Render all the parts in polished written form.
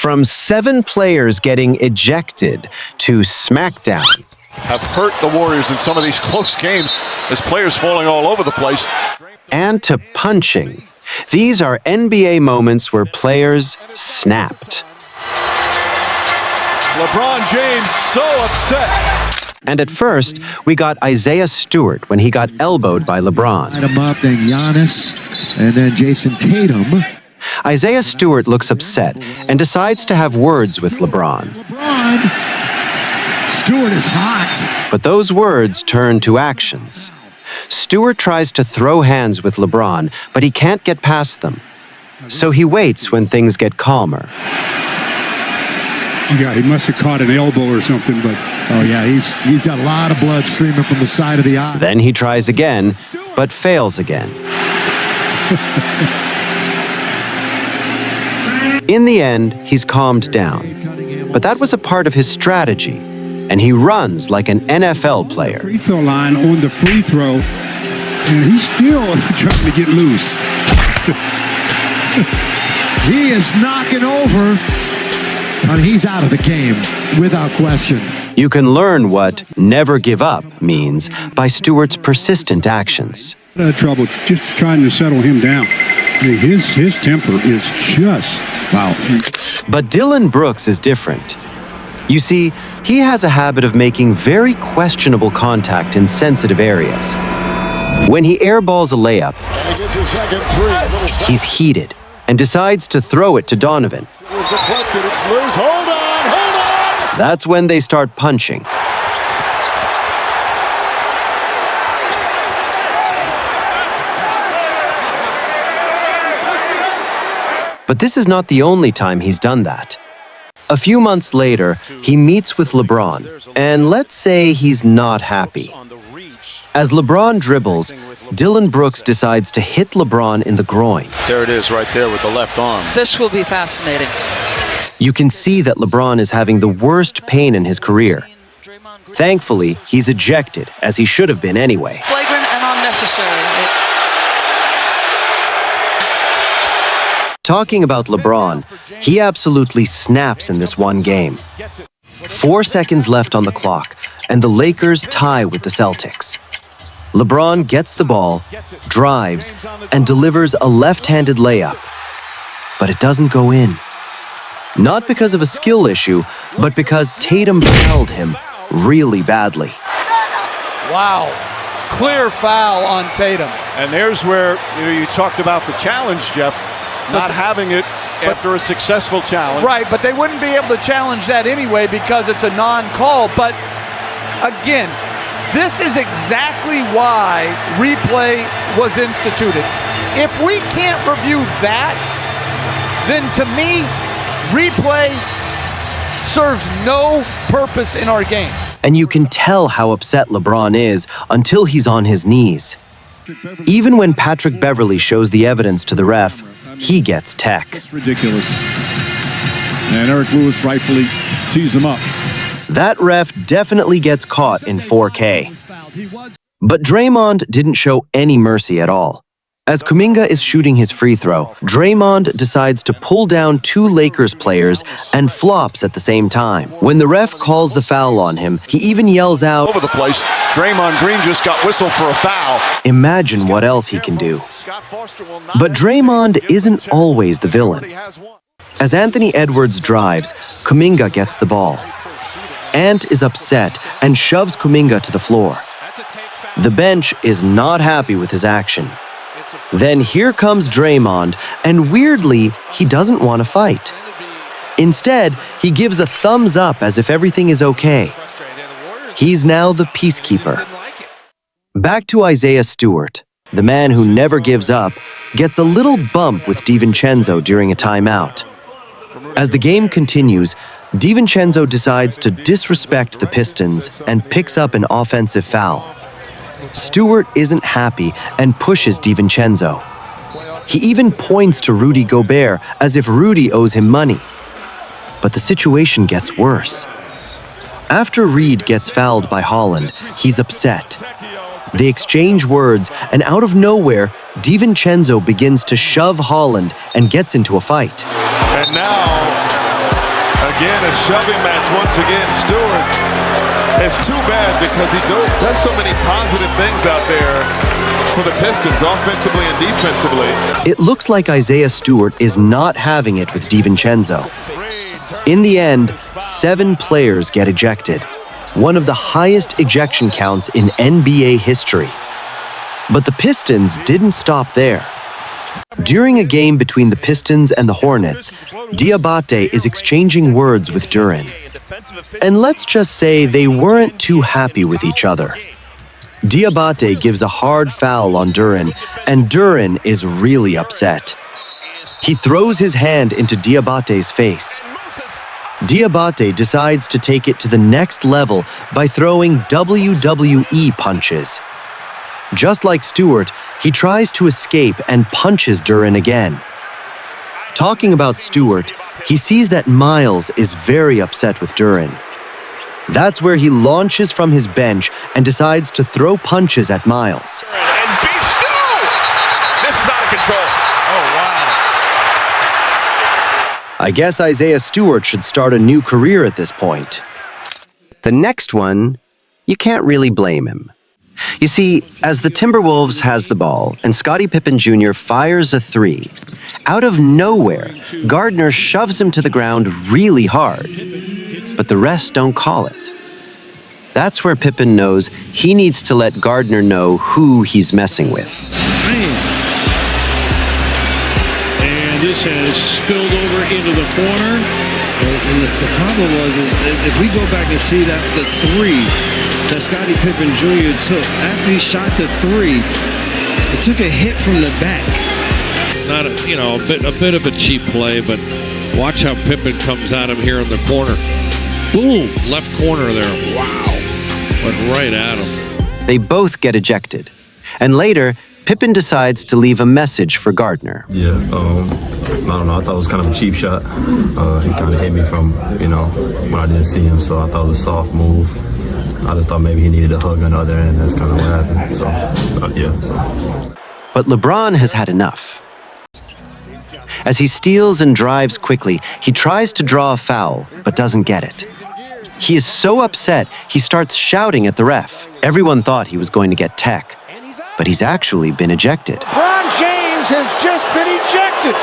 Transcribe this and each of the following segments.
From 7 players getting ejected to SmackDown. Have hurt the Warriors in some of these close games as players falling all over the place. And to punching. These are NBA moments where players snapped. LeBron James so upset. And at first, we got Isaiah Stewart when he got elbowed by LeBron. Light him up, then Giannis, and then Jason Tatum. Isaiah Stewart looks upset and decides to have words with LeBron. Stewart is hot. But those words turn to actions. Stewart tries to throw hands with LeBron, but he can't get past them. So he waits when things get calmer. Yeah, he must have caught an elbow or something, but... Oh, yeah, he's got a lot of blood streaming from the side of the eye. Then he tries again, but fails again. In the end, he's calmed down. But that was a part of his strategy, and he runs like an NFL player. Free throw line on the free throw, and he's still trying to get loose. He is knocking over, and he's out of the game, without question. You can learn what never give up means by Stewart's persistent actions. Trouble just trying to settle him down. I mean, his temper is just, wow. But Dillon Brooks is different. You see, he has a habit of making very questionable contact in sensitive areas. When he airballs a layup, he's heated and decides to throw it to Donovan. Hold on! That's when they start punching. But this is not the only time he's done that. A few months later, he meets with LeBron, and let's say he's not happy. As LeBron dribbles, Dillon Brooks decides to hit LeBron in the groin. There it is right there with the left arm. This will be fascinating. You can see that LeBron is having the worst pain in his career. Thankfully, he's ejected, as he should have been anyway. Flagrant and unnecessary. Talking about LeBron, he absolutely snaps in this one game. 4 seconds left on the clock, and the Lakers tie with the Celtics. LeBron gets the ball, drives, and delivers a left-handed layup. But it doesn't go in. Not because of a skill issue, but because Tatum fouled him really badly. Wow. Clear foul on Tatum. And there's where you talked about the challenge, Jeff, not having it after a successful challenge. Right, but they wouldn't be able to challenge that anyway because it's a non-call. But again, this is exactly why replay was instituted. If we can't review that, then to me, replay serves no purpose in our game. And you can tell how upset LeBron is until he's on his knees. Even when Patrick Beverley shows the evidence to the ref, he gets tech. It's ridiculous. And Eric Lewis rightfully tees him up. That ref definitely gets caught in 4K. But Draymond didn't show any mercy at all. As Kuminga is shooting his free throw, Draymond decides to pull down 2 Lakers players and flops at the same time. When the ref calls the foul on him, he even yells out, Over the place, Draymond Green just got whistled for a foul. Imagine what else he can do. But Draymond isn't always the villain. As Anthony Edwards drives, Kuminga gets the ball. Ant is upset and shoves Kuminga to the floor. The bench is not happy with his action. Then here comes Draymond, and weirdly, he doesn't want to fight. Instead, he gives a thumbs up as if everything is okay. He's now the peacekeeper. Back to Isaiah Stewart, the man who never gives up, gets a little bump with DiVincenzo during a timeout. As the game continues, DiVincenzo decides to disrespect the Pistons and picks up an offensive foul. Stewart isn't happy and pushes DiVincenzo. He even points to Rudy Gobert as if Rudy owes him money. But the situation gets worse. After Reed gets fouled by Holland, he's upset. They exchange words, and out of nowhere, DiVincenzo begins to shove Holland and gets into a fight. And now Again, a shoving match once again. Stewart, it's too bad because he does so many positive things out there for the Pistons, offensively and defensively. It looks like Isaiah Stewart is not having it with DiVincenzo. In the end, 7 players get ejected, one of the highest ejection counts in NBA history. But the Pistons didn't stop there. During a game between the Pistons and the Hornets, Diabate is exchanging words with Duren. And let's just say they weren't too happy with each other. Diabate gives a hard foul on Duren, and Duren is really upset. He throws his hand into Diabate's face. Diabate decides to take it to the next level by throwing WWE punches. Just like Stewart, he tries to escape and punches Duren again. Talking about Stewart, he sees that Miles is very upset with Duren. That's where he launches from his bench and decides to throw punches at Miles. And beef stew! This is out of control. Oh, wow. I guess Isaiah Stewart should start a new career at this point. The next one, you can't really blame him. You see, as the Timberwolves has the ball and Scottie Pippen Jr. fires a 3, out of nowhere, Gardner shoves him to the ground really hard. But the rest don't call it. That's where Pippen knows he needs to let Gardner know who he's messing with. And this has spilled over into the corner. And the problem was, if we go back and see that the 3 that Scottie Pippen Jr. took, after he shot the 3, it took a hit from the back. Not a bit of a cheap play, but watch how Pippen comes at him here in the corner. Boom, left corner there. Wow, went right at him. They both get ejected, and later Pippen decides to leave a message for Gardner. Yeah, I don't know. I thought it was kind of a cheap shot. He kind of hit me from, when I didn't see him, so I thought it was a soft move. I just thought maybe he needed a hug on the other end. That's kind of what happened. So, yeah. But LeBron has had enough. As he steals and drives quickly, he tries to draw a foul, but doesn't get it. He is so upset, he starts shouting at the ref. Everyone thought he was going to get tech, but he's actually been ejected. LeBron James has just been ejected.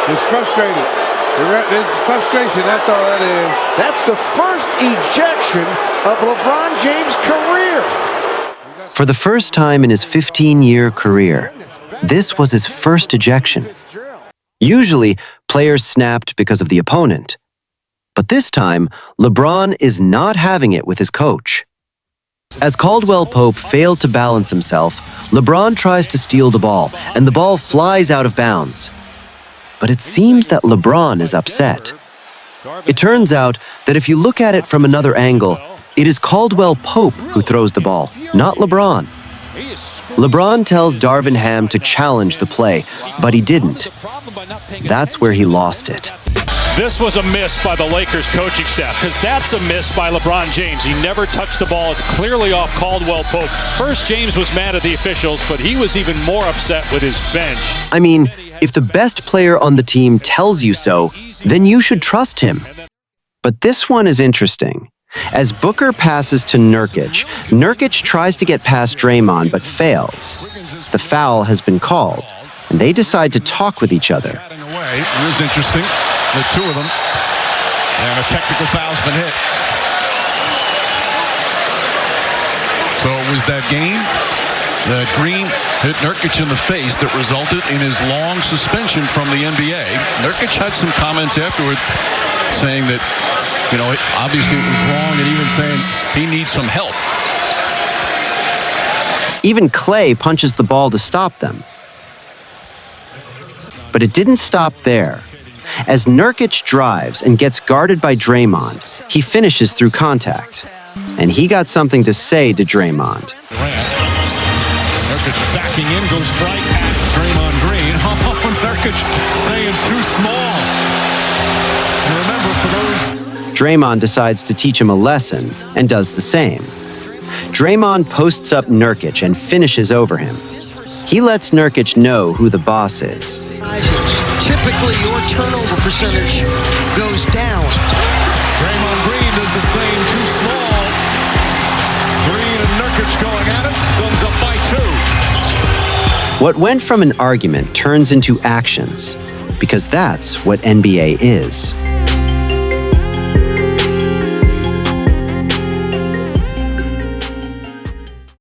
He's frustrated. There's frustration, that's all that is. That's the first ejection of LeBron James' career. For the first time in his 15-year career, this was his first ejection. Usually, players snapped because of the opponent. But this time, LeBron is not having it with his coach. As Caldwell Pope failed to balance himself, LeBron tries to steal the ball, and the ball flies out of bounds. But it seems that LeBron is upset. It turns out that if you look at it from another angle, it is Caldwell Pope who throws the ball, not LeBron. LeBron tells Darvin Ham to challenge the play, but he didn't. That's where he lost it. This was a miss by the Lakers coaching staff, because that's a miss by LeBron James. He never touched the ball. It's clearly off Caldwell Pope. First, James was mad at the officials, but he was even more upset with his bench. I mean, if the best player on the team tells you so, then you should trust him. But this one is interesting. As Booker passes to Nurkic, Nurkic tries to get past Draymond but fails. The foul has been called, and they decide to talk with each other. It was interesting, the two of them, and a technical foul's been hit. So it was that game that Green hit Nurkic in the face that resulted in his long suspension from the NBA. Nurkic had some comments afterward saying that, obviously it was wrong, and even saying he needs some help. Even Clay punches the ball to stop them. But it didn't stop there. As Nurkic drives and gets guarded by Draymond, he finishes through contact. And he got something to say to Draymond. Nurkic backing in, goes right at Draymond Green. Nurkic saying too small. And remember, for those... Draymond decides to teach him a lesson and does the same. Draymond posts up Nurkic and finishes over him. He lets Nurkic know who the boss is. Typically, your turnover percentage goes down. What went from an argument turns into actions, because that's what NBA is.